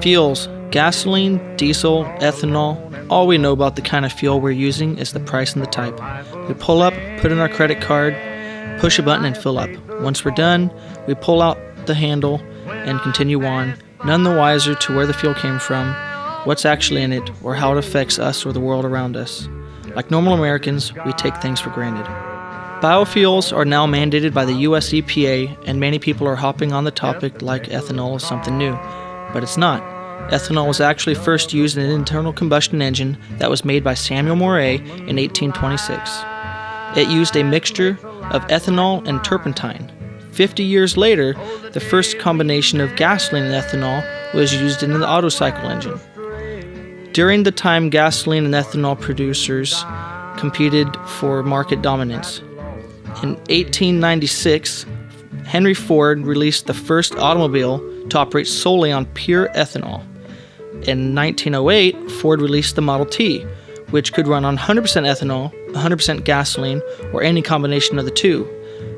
Fuels: gasoline, diesel, ethanol. All we know about the kind of fuel we're using is the price and the type. We pull up, put in our credit card, push a button and fill up. Once we're done, we pull out the handle and continue on, none the wiser to where the fuel came from, what's actually in it, or how it affects us or the world around us. Like normal Americans, we take things for granted. Biofuels are now mandated by the US EPA, and many people are hopping on the topic like ethanol is something new. But it's not. Ethanol was actually first used in an internal combustion engine that was made by Samuel Morey in 1826. It used a mixture of ethanol and turpentine. 50 years later, the first combination of gasoline and ethanol was used in the Otto cycle engine. During the time, gasoline and ethanol producers competed for market dominance. In 1896, Henry Ford released the first automobile to operate solely on pure ethanol. In 1908, Ford released the Model T, which could run on 100% ethanol, 100% gasoline, or any combination of the two.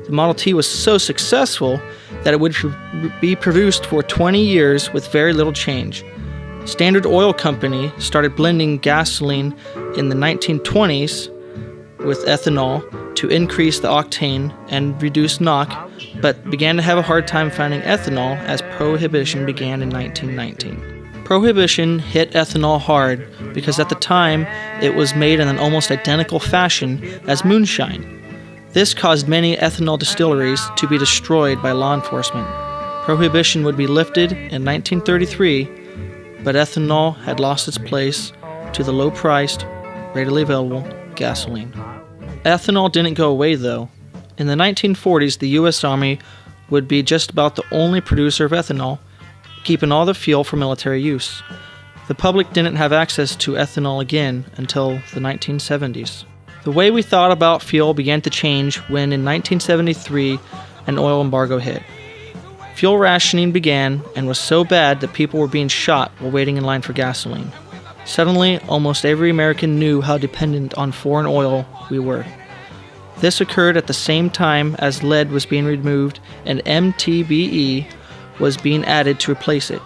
The Model T was so successful that it would be produced for 20 years with very little change. Standard Oil Company started blending gasoline in the 1920s with ethanol to increase the octane and reduce NOx, but began to have a hard time finding ethanol as Prohibition began in 1919. Prohibition hit ethanol hard because at the time it was made in an almost identical fashion as moonshine. This caused many ethanol distilleries to be destroyed by law enforcement. Prohibition would be lifted in 1933, but ethanol had lost its place to the low-priced, readily available gasoline. Ethanol didn't go away though. In the 1940s, the U.S. Army would be just about the only producer of ethanol, keeping all the fuel for military use. The public didn't have access to ethanol again until the 1970s. The way we thought about fuel began to change when in 1973 an oil embargo hit. Fuel rationing began and was so bad that people were being shot while waiting in line for gasoline. Suddenly, almost every American knew how dependent on foreign oil we were. This occurred at the same time as lead was being removed and MTBE was being added to replace it.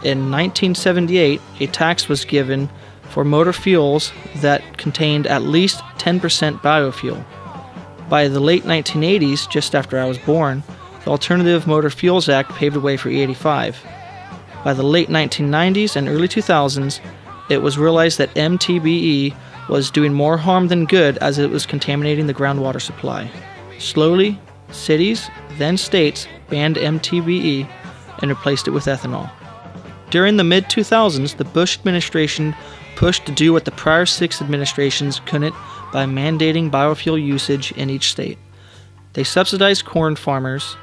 In 1978, a tax was given for motor fuels that contained at least 10% biofuel. By the late 1980s, just after I was born, the Alternative Motor Fuels Act paved the way for E85. By the late 1990s and early 2000s, it was realized that MTBE was doing more harm than good as it was contaminating the groundwater supply. Slowly, cities, then states, banned MTBE and replaced it with ethanol. During the mid-2000s, the Bush administration pushed to do what the prior 6 administrations couldn't by mandating biofuel usage in each state. They subsidized corn farmers.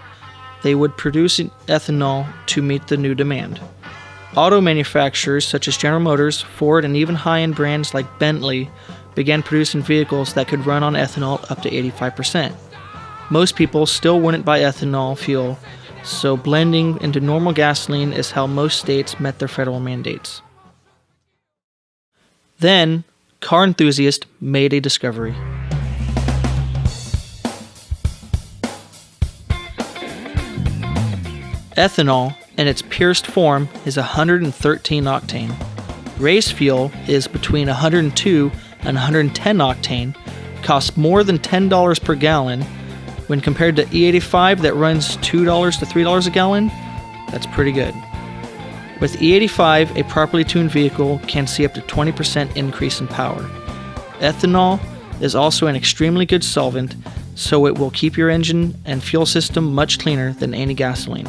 They would produce ethanol to meet the new demand. Auto manufacturers such as General Motors, Ford, and even high-end brands like Bentley began producing vehicles that could run on ethanol up to 85%. Most people still wouldn't buy ethanol fuel, so blending into normal gasoline is how most states met their federal mandates. Then, car enthusiasts made a discovery. Ethanol, in its purest form, is 113 octane. Race fuel is between 102 and 110 octane, costs more than $10 per gallon. When compared to E85 that runs $2 to $3 a gallon, that's pretty good. With E85, a properly tuned vehicle can see up to 20% increase in power. Ethanol is also an extremely good solvent, so it will keep your engine and fuel system much cleaner than any gasoline.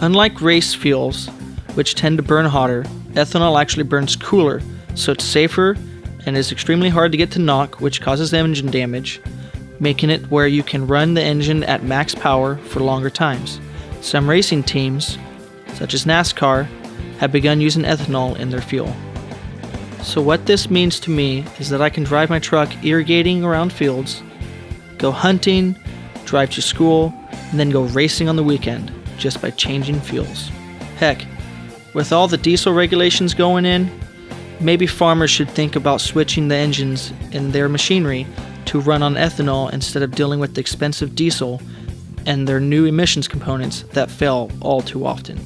Unlike race fuels, which tend to burn hotter, ethanol actually burns cooler, so it's safer and is extremely hard to get to knock, which causes engine damage, making it where you can run the engine at max power for longer times. Some racing teams, such as NASCAR, have begun using ethanol in their fuel. So what this means to me is that I can drive my truck irrigating around fields, go hunting, drive to school, and then go racing on the weekend, just by changing fuels. Heck, with all the diesel regulations going in, maybe farmers should think about switching the engines in their machinery to run on ethanol instead of dealing with the expensive diesel and their new emissions components that fail all too often.